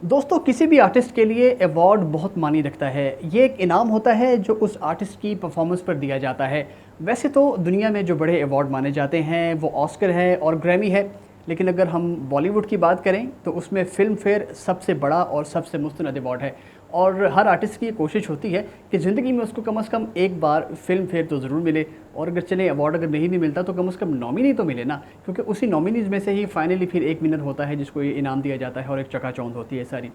दोस्तों, किसी भी आर्टिस्ट के लिए अवार्ड बहुत मानी रखता है। ये एक इनाम होता है जो उस आर्टिस्ट की परफॉर्मेंस पर दिया जाता है। वैसे तो दुनिया में जो बड़े अवार्ड माने जाते हैं वो ऑस्कर है और ग्रैमी है, लेकिन अगर हम बॉलीवुड की बात करें तो उसमें फ़िल्म फेयर सबसे बड़ा और सबसे मुस्तनद अवार्ड है। और हर आर्टिस्ट की ये कोशिश होती है कि ज़िंदगी में उसको कम से कम एक बार फ़िल्म फेयर तो ज़रूर मिले, और अगर चले अवार्ड अगर नहीं भी मिलता तो कम से कम नॉमिनी तो मिले ना, क्योंकि उसी नॉमिनीज़ में से ही फाइनली फिर एक विनर होता है जिसको ये इनाम दिया जाता है और एक चकाचौंध होती है सारी।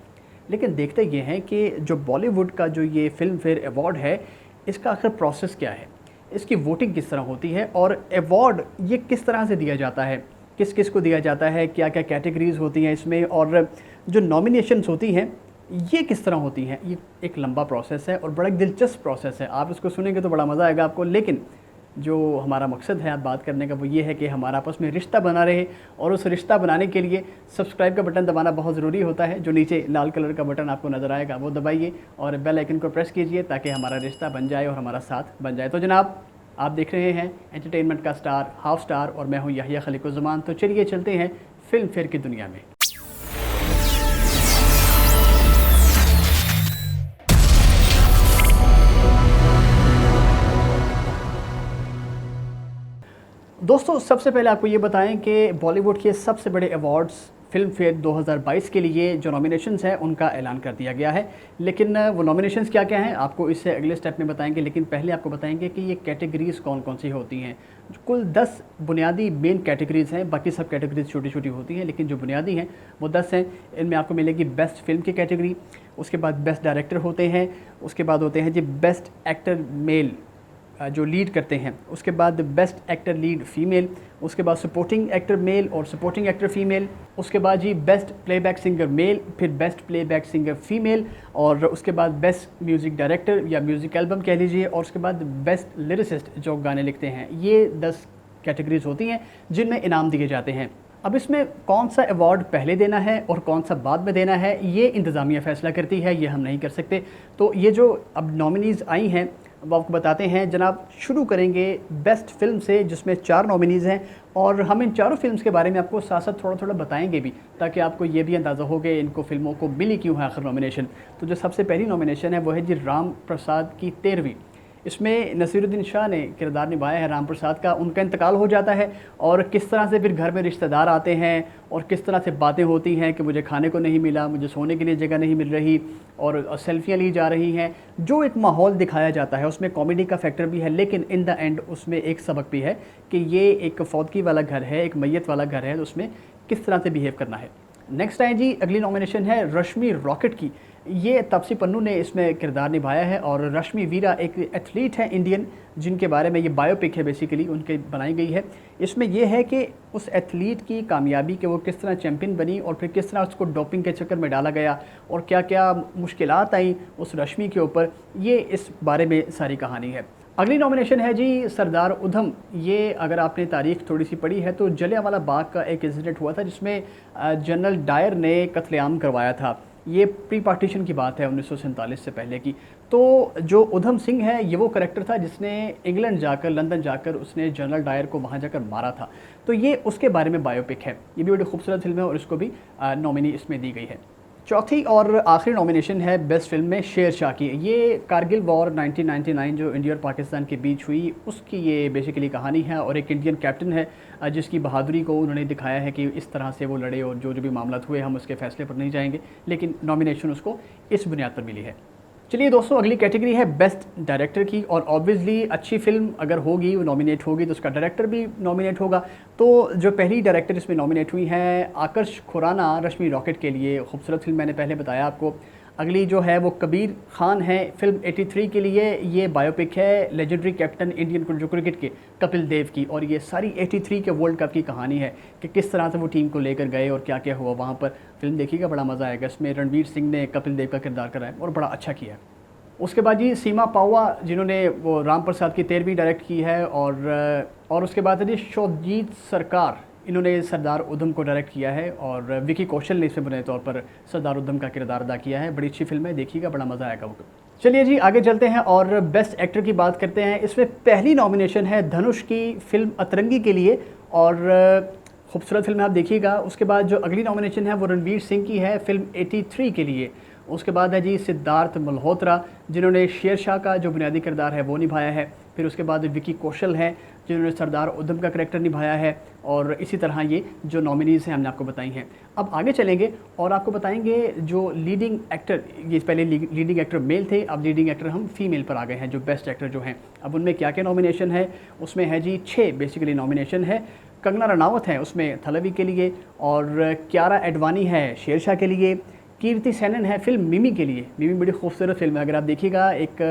लेकिन देखते ये हैं कि जो बॉलीवुड का जो ये फ़िल्म फेयर अवार्ड है, इसका आखिर प्रोसेस क्या है? इसकी वोटिंग किस तरह होती है और अवार्ड ये किस तरह से दिया जाता है? किस-किस को दिया जाता है? क्या-क्या कैटेगरीज़ होती हैं इसमें, और जो नॉमिनेशंस होती हैं, ये किस तरह होती हैं? ये एक लंबा प्रोसेस है और बड़ा एक दिलचस्प प्रोसेस है। आप इसको सुनेंगे तो बड़ा मज़ा आएगा आपको, लेकिन जो हमारा मकसद है आज बात करने का वो ये है कि हमारा आपस में रिश्ता बना रहे, और उस रिश्ता बनाने के लिए सब्सक्राइब का बटन दबाना बहुत ज़रूरी होता है। जो नीचे लाल कलर का बटन आपको नज़र आएगा वो दबाइए और बेल आइकन को प्रेस कीजिए ताकि हमारा रिश्ता बन जाए और हमारा साथ बन जाए। तो जनाब, आप देख रहे हैं एंटरटेनमेंट का स्टार हाफ स्टार और मैं हूँ याहिया खलीकुज़्ज़मान। तो चलिए चलते हैं फ़िल्म फेयर की दुनिया में। दोस्तों, सबसे पहले आपको ये बताएं कि बॉलीवुड के सबसे बड़े अवार्ड्स फ़िल्म फेयर 2022 के लिए जो नॉमिनेशंस हैं उनका ऐलान कर दिया गया है। लेकिन वो नॉमिनेशंस क्या-क्या हैं आपको इससे अगले स्टेप में बताएंगे, लेकिन पहले आपको बताएंगे कि ये कैटेगरीज़ कौन-कौन सी होती हैं। कुल 10 बुनियादी मेन कैटेगरीज़ हैं, बाकी सब कैटेगरीज़ छोटी-छोटी होती हैं, लेकिन जो बुनियादी हैं वो 10 हैं। इनमें आपको मिलेगी बेस्ट फ़िल्म की कैटेगरी, उसके बाद बेस्ट डायरेक्टर होते हैं, उसके बाद होते हैं जी बेस्ट एक्टर मेल जो लीड करते हैं, उसके बाद बेस्ट एक्टर लीड फीमेल, उसके बाद सपोर्टिंग एक्टर मेल और सपोर्टिंग एक्टर फीमेल, उसके बाद जी बेस्ट प्लेबैक सिंगर मेल, फिर बेस्ट प्लेबैक सिंगर फीमेल, और उसके बाद बेस्ट म्यूज़िक डायरेक्टर या म्यूज़िक एल्बम कह लीजिए, और उसके बाद बेस्ट लिरिसिस्ट जो गाने लिखते हैं। ये 10 कैटेगरीज़ होती हैं जिनमें इनाम दिए जाते हैं। अब इसमें कौन सा अवार्ड पहले देना है और कौन सा बाद में देना है, ये इंतज़ामिया फ़ैसला करती है, ये हम नहीं कर सकते। तो ये जो अब नॉमिनीज़ आई हैं वो आपको बताते हैं जनाब। शुरू करेंगे बेस्ट फ़िल्म से जिसमें 4 नॉमिनीज़ हैं, और हम इन चारों फ़िल्म्स के बारे में आपको साथ-साथ थोड़ा-थोड़ा बताएंगे भी, ताकि आपको ये भी अंदाज़ा हो कि इनको फ़िल्मों को मिली क्यों है आखिर नॉमिनेशन। तो जो सबसे पहली नॉमिनेशन है वो है जी राम प्रसाद की 13वीं। इसमें नसीरुद्दीन शाह ने किरदार निभाया है राम प्रसाद का। उनका इंतकाल हो जाता है और किस तरह से फिर घर में रिश्तेदार आते हैं और किस तरह से बातें होती हैं कि मुझे खाने को नहीं मिला, मुझे सोने के लिए जगह नहीं मिल रही, और सेल्फियाँ ली जा रही हैं। जो एक माहौल दिखाया जाता है उसमें कॉमेडी का फैक्टर भी है, लेकिन इन द एंड उसमें एक सबक भी है कि ये एक फौतगी वाला घर है, एक मैयत वाला घर है, तो उसमें किस तरह से बिहेव करना है। नेक्स्ट है जी, अगली नॉमिनेशन है रश्मि रॉकेट की। ये तापसी पन्नू ने इसमें किरदार निभाया है, और रश्मि वीरा एक एथलीट है इंडियन, जिनके बारे में ये बायोपिक है बेसिकली उनके बनाई गई है। इसमें यह है कि उस एथलीट की कामयाबी कि वो किस तरह चैम्पियन बनी और फिर किस तरह उसको डोपिंग के चक्कर में डाला गया और क्या क्या मुश्किलात आई उस रश्मि के ऊपर, ये इस बारे में सारी कहानी है। अगली नॉमिनेशन है जी सरदार उधम। ये अगर आपने तारीख थोड़ी सी पढ़ी है तो जलियांवाला बाग का एक इंसिडेंट हुआ था जिसमें जनरल डायर ने कत्लेआम करवाया था। ये प्री पार्टीशन की बात है, 1947 से पहले की। तो जो उधम सिंह है ये वो करेक्टर था जिसने इंग्लैंड जाकर, लंदन जाकर उसने जनरल डायर को वहाँ जाकर मारा था। तो ये उसके बारे में बायोपिक है। ये भी बड़ी खूबसूरत फिल्म है और इसको भी नॉमिनी इसमें दी गई है। चौथी और आखिरी नॉमिनेशन है बेस्ट फिल्म में शेरशाह की। ये कारगिल वॉर 1999 जो इंडिया और पाकिस्तान के बीच हुई उसकी ये बेसिकली कहानी है, और एक इंडियन कैप्टन है जिसकी बहादुरी को उन्होंने दिखाया है कि इस तरह से वो लड़े, और जो जो भी मामला हुए हम उसके फैसले पर नहीं जाएंगे, लेकिन नॉमिनेशन उसको इस बुनियाद पर मिली है। चलिए दोस्तों, अगली कैटेगरी है बेस्ट डायरेक्टर की, और ऑब्वियसली अच्छी फिल्म अगर होगी वो नॉमिनेट होगी तो उसका डायरेक्टर भी नॉमिनेट होगा। तो जो पहली डायरेक्टर इसमें नॉमिनेट हुई हैं आकर्ष खुराना रश्मि रॉकेट के लिए, खूबसूरत फिल्म मैंने पहले बताया आपको। अगली जो है वो कबीर खान है फिल्म 83 के लिए। ये बायोपिक है लेजेंडरी कैप्टन इंडियन जो क्रिकेट के कपिल देव की, और ये सारी 83 के वर्ल्ड कप की कहानी है कि किस तरह से वो टीम को लेकर गए और क्या क्या हुआ वहाँ पर। फिल्म देखिएगा, बड़ा मज़ा आएगा। इसमें रणवीर सिंह ने कपिल देव का किरदार करा है और बड़ा अच्छा किया है। उसके बाद जी सीमा पावा जिन्होंने वो राम प्रसाद की 13वीं डायरेक्ट की है, और उसके बाद है जी शोजीत सरकार, इन्होंने सरदार उधम को डायरेक्ट किया है, और विकी कौशल ने इसमें बुनियादी तौर पर सरदार उधम का किरदार अदा किया है। बड़ी अच्छी फिल्म है, देखिएगा, बड़ा मज़ा आएगा वो। चलिए जी आगे चलते हैं और बेस्ट एक्टर की बात करते हैं। इसमें पहली नॉमिनेशन है धनुष की फिल्म अतरंगी के लिए, और खूबसूरत फिल्म है, आप देखिएगा। उसके बाद जो अगली नॉमिनेशन है वो रणवीर सिंह की है फिल्म 83 के लिए। उसके बाद है जी सिद्धार्थ मल्होत्रा, जिन्होंने शेरशाह का जो बुनियादी किरदार है वो निभाया है। फिर उसके बाद विकी कौशल हैं, जिन्होंने सरदार उधम का करैक्टर निभाया है। और इसी तरह ये जो नॉमिनीज़ हैं हमने आपको बताई हैं। अब आगे चलेंगे और आपको बताएंगे जो लीडिंग एक्टर, ये पहले लीडिंग एक्टर मेल थे, अब लीडिंग एक्टर हम फीमेल पर आ गए हैं, जो बेस्ट एक्टर जो हैं। अब उनमें क्या क्या नॉमिनेशन है, उसमें है जी 6 बेसिकली नॉमिनेशन है। कंगना रनावत है उसमें थलवी के लिए, और कियारा एडवानी है शेरशाह के लिए, कीर्ति सेनन है फिल्म मिमी के लिए। मिमी बड़ी खूबसूरत फिल्म है, अगर आप देखिएगा एक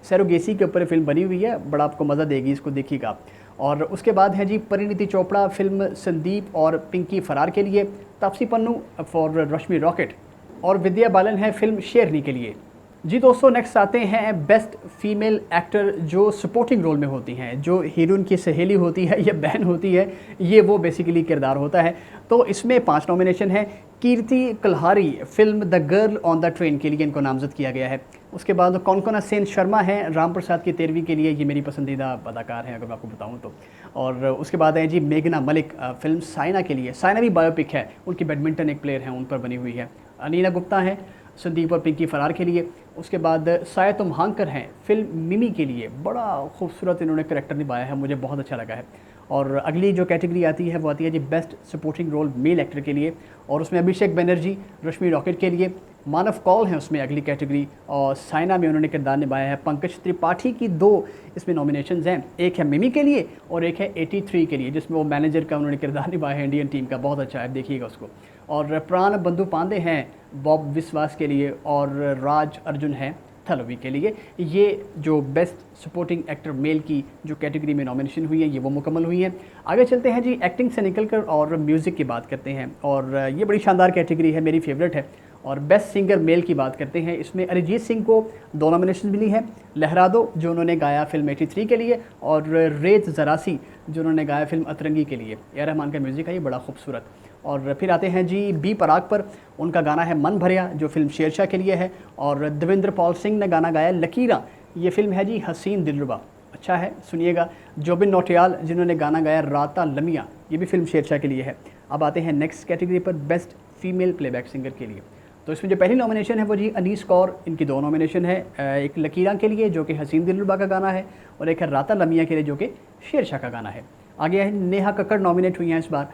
सैरोगेसी के ऊपर फिल्म बनी हुई है, बड़ा आपको मज़ा देगी, इसको देखिएगा। और उसके बाद है जी परिणीति चोपड़ा फिल्म संदीप और पिंकी फरार के लिए, Taapsee Pannu for Rashmi rocket, और विद्या बालन है फिल्म शेरनी के लिए। जी दोस्तों, नेक्स्ट आते हैं बेस्ट फीमेल एक्टर जो सपोर्टिंग रोल में होती हैं, जो हीरोइन की सहेली होती है या बहन होती है, ये वो बेसिकली किरदार होता है। तो इसमें 5 नॉमिनेशन है। Kirti Kulhari film the girl on the train के लिए इनको नामजद किया गया है। उसके बाद कौनकोना सेन शर्मा है राम प्रसाद की 13वीं के लिए, ये मेरी पसंदीदा अदाकार हैं अगर मैं आपको बताऊँ तो। और उसके बाद है जी मेघना मलिक फिल्म साइना के लिए। साइना भी बायोपिक है, उनकी बैडमिंटन एक प्लेयर हैं, उन पर बनी हुई है। अनीना गुप्ता हैं संदीप और पिंकी फरार के लिए। उसके बाद साया तुम हांकर हैं फिल्म मिमी के लिए, बड़ा खूबसूरत इन्होंने करैक्टर निभाया है, मुझे बहुत अच्छा लगा है। और अगली जो कैटेगरी आती है वो आती है जी best supporting role male actor के लिए, और उसमें अभिषेक बनर्जी रश्मि रॉकेट के लिए, मानव कौल हैं उसमें अगली कैटेगरी, और साइना में उन्होंने किरदार निभाया है। पंकज त्रिपाठी की 2 इसमें नॉमिनेशंस हैं, एक है मिमी के लिए और एक है 83 के लिए, जिसमें वो मैनेजर का उन्होंने किरदार निभाया है इंडियन टीम का, बहुत अच्छा है, देखिएगा उसको। और प्राण बंधु पांडे हैं बॉब विश्वास के लिए, और राज अर्जुन हैं थलवी के लिए। ये जो बेस्ट सपोर्टिंग एक्टर मेल की जो कैटेगरी में नॉमिनेशन हुई है ये वो मुकम्मल हुई है। आगे चलते हैं जी एक्टिंग से निकलकर और म्यूज़िक की बात करते हैं, और ये बड़ी शानदार कैटेगरी है, मेरी फेवरेट है। और बेस्ट सिंगर मेल की बात करते हैं, इसमें अरिजीत सिंह को 2 नॉमिनेशन मिली है। लहरा दो जो उन्होंने गाया फिल्म 83 के लिए, और रेत ज़रासी जो उन्होंने गाया फिल्म अतरंगी के लिए। ए आर रहमान का म्यूज़िक है ये बड़ा खूबसूरत। और फिर आते हैं जी बी पराग पर, उनका गाना है मन भरिया जो फिल्म शेरशाह के लिए है। और देवेंद्र पॉल सिंह ने गाना गाया लकीरा, ये फिल्म है जी हसीन दिलरुबा, अच्छा है सुनिएगा। जोबिन नौटियाल जिन्होंने गाना गाया राता लमिया, ये भी फिल्म शेरशाह के लिए है। अब आते हैं नेक्स्ट कैटेगरी पर बेस्ट फीमेल प्लेबैक सिंगर के लिए। तो इसमें जो पहली नॉमिनेशन है वो जी अनीस कौर, इनकी 2 नॉमिनेशन है, एक लकीरा के लिए जो कि हसीन दिलरुबा का गाना है, और एक है राता लमिया के लिए जो कि शेरशाह का गाना है। आगे है नेहा कक्कड़ नॉमिनेट हुई हैं इस बार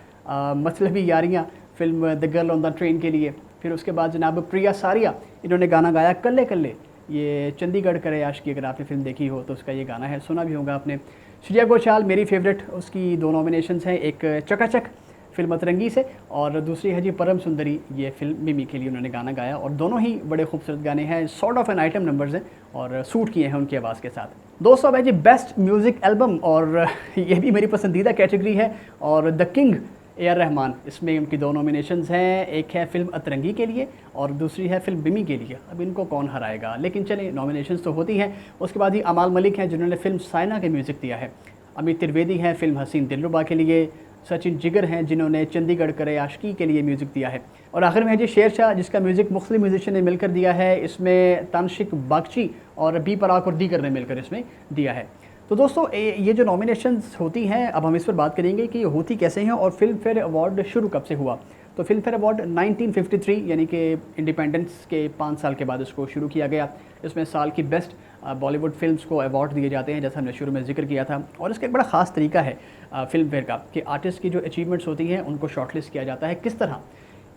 Matlabi Yaariyan film the girl on the train के लिए। फिर उसके बाद जनाब प्रिया सारिया, इन्होंने गाना गाया कल्ले कल्ले, ये चंडीगढ़ करे आशिकी, अगर आपने फिल्म देखी हो तो उसका ये गाना है, सुना भी होगा आपने। श्रेया घोषाल मेरी फेवरेट, उसकी 2 नॉमिनेशंस हैं, एक चकाचक फिल्म अतरंगी से, और दूसरी है जी परम सुंदरी, ये फिल्म मिमी के लिए उन्होंने गाना गाया। और दोनों ही बड़े खूबसूरत गाने हैं, sort of an item numbers हैं और सूट किए हैं उनकी आवाज़ के साथ। दोस्तों अब है जी बेस्ट म्यूज़िक एल्बम, और ये भी मेरी पसंदीदा कैटेगरी है। और the king A R Rahman, इसमें उनकी 2 नॉमिनेशंस हैं, एक है फिल्म अतरंगी के लिए और दूसरी है फिल्म मिमी के लिए। अब इनको कौन हराएगा, लेकिन चलिए नॉमिनेशंस तो होती हैं। उसके बाद ही अमाल मलिक हैं जिन्होंने फिल्म साइना के म्यूज़िक दिया है। अमित त्रिवेदी हैं फिल्म हसीन दिलरुबा के लिए। सचिन जिगर हैं जिन्होंने चंडीगढ़ करे आशिकी के लिए म्यूज़िक दिया है। और आखिर में है जी शेरशाह, जिसका म्यूज़िक मुख्तलिफ म्यूजिशियन ने मिलकर दिया है। इसमें तानशिक बागची और बी पराग और दीगर ने मिलकर इसमें दिया है। तो दोस्तों ये जो नॉमिनेशंस होती हैं, अब हम इस पर बात करेंगे कि ये होती कैसे हैं और फिल्म फेयर अवार्ड शुरू कब से हुआ। तो फिल्म फेयर अवार्ड 1953 यानी कि इंडिपेंडेंस के 5 साल के बाद इसको शुरू किया गया। इसमें साल की बेस्ट बॉलीवुड फिल्म्स को अवार्ड दिए जाते हैं, जैसा हमने शुरू में जिक्र किया था। और इसका एक बड़ा ख़ास तरीका है फिल्म फेयर का कि आर्टिस्ट की जो अचीवमेंट्स होती हैं उनको शॉर्टलिस्ट किया जाता है। किस तरह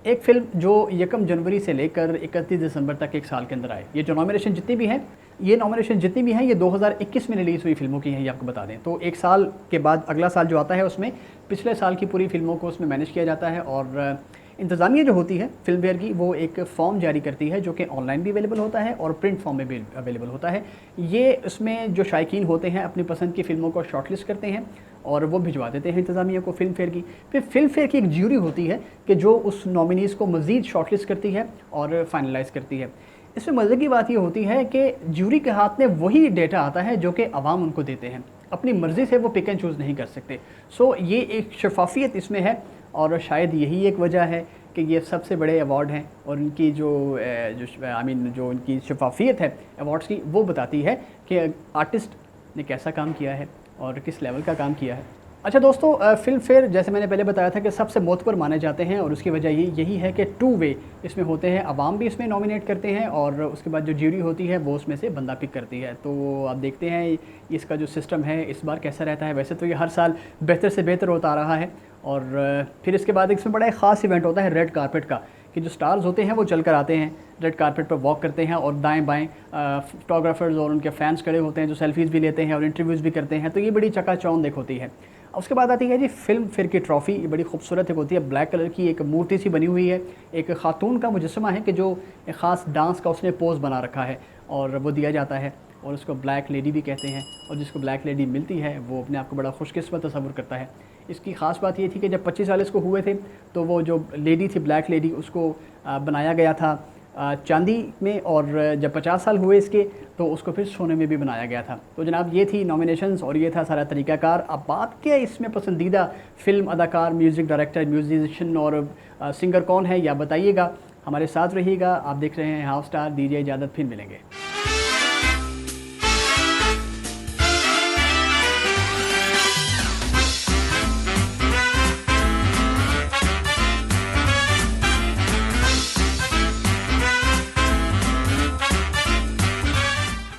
एक फ़िल्म जो 1 जनवरी से लेकर 31 दिसंबर तक एक साल के अंदर आए, ये जो नॉमिनेशन जितनी भी हैं, ये 2021 में रिलीज़ हुई फिल्मों की हैं, ये आपको बता दें। तो 1 साल के बाद अगला साल जो आता है उसमें पिछले साल की पूरी फिल्मों को उसमें मैनेज किया जाता है। और इंतज़ामिया जो होती है फिल्म फेयर की, वो एक फॉर्म जारी करती है जो कि ऑनलाइन भी अवेलेबल होता है और प्रिंट फॉर्म में भी अवेलेबल होता है। ये उसमें जो शायकीन होते हैं अपनी पसंद की फ़िल्मों को शॉर्टलिस्ट करते हैं और वो भिजवा देते हैं इंतज़ामिया को फिल्म फेयर की। फिर फिल्म फेयर की एक ज्यूरी होती है कि जो उस नॉमिनीज़ को मज़ीद शॉर्टलिस्ट करती है और फाइनलाइज़ करती है। इसमें मज़े की बात ये होती है कि ज्यूरी के हाथ में वही डेटा आता है जो कि अवाम उनको देते हैं, अपनी मर्ज़ी से वो पिक एंड चूज़ नहीं कर सकते। सो ये एक शफाफियत इसमें है और शायद यही एक वजह है कि ये सबसे बड़े अवार्ड हैं। और इनकी जो इनकी शफाफियत है अवार्ड्स की, वो बताती है कि आर्टिस्ट ने कैसा काम किया है और किस लेवल का काम किया है। अच्छा दोस्तों, फ़िल्म फेयर जैसे मैंने पहले बताया था कि सबसे मोतबर माने जाते हैं और उसकी वजह यही है कि टू वे इसमें होते हैं, अवाम भी इसमें नॉमिनेट करते हैं और उसके बाद जो ज्यूरी होती है वो उसमें से बंदा पिक करती है। तो आप देखते हैं इसका जो सिस्टम है इस बार कैसा रहता है। वैसे तो ये हर साल बेहतर से बेहतर होता आ रहा है और फिर इसके बाद इसमें बड़ा एक ख़ास इवेंट होता है रेड कारपेट का, कि जो स्टार्स होते हैं वो चल कर आते हैं, रेड कारपेट पर वॉक करते हैं और दाएं बाएं फोटोग्राफर्स और उनके फैंस खड़े होते हैं जो सेल्फीज़ भी लेते हैं और इंटरव्यूज़ भी करते हैं। तो ये बड़ी चकाचौंध देख होती है। उसके बाद आती है जी फ़िल्म फेयर की ट्रॉफ़ी। ये बड़ी खूबसूरत एक होती है, ब्लैक कलर की एक मूर्ति सी बनी हुई है, एक खातून का मुजस्समा है कि जो एक ख़ास डांस का उसने पोज़ बना रखा है और वो दिया जाता है और उसको ब्लैक लेडी भी कहते हैं। और जिसको ब्लैक लेडी मिलती है वो अपने आप को बड़ा खुशकिस्मत तस्वुर करता है। इसकी ख़ास बात ये थी कि जब 25 साल इसको हुए थे तो वो जो लेडी थी ब्लैक लेडी उसको बनाया गया था चांदी में, और जब 50 साल हुए इसके तो उसको फिर सोने में भी बनाया गया था। तो जनाब ये थी नॉमिनेशंस और ये था सारा तरीक़ाकार। अब बात क्या इसमें पसंदीदा फ़िल्म, अदाकार, म्यूज़िक डायरेक्टर, म्यूजिशियन और सिंगर कौन है या बताइएगा। हमारे साथ रहिएगा। आप देख रहे हैं हाफ स्टार। दीजिए इजाज़त, फिर मिलेंगे।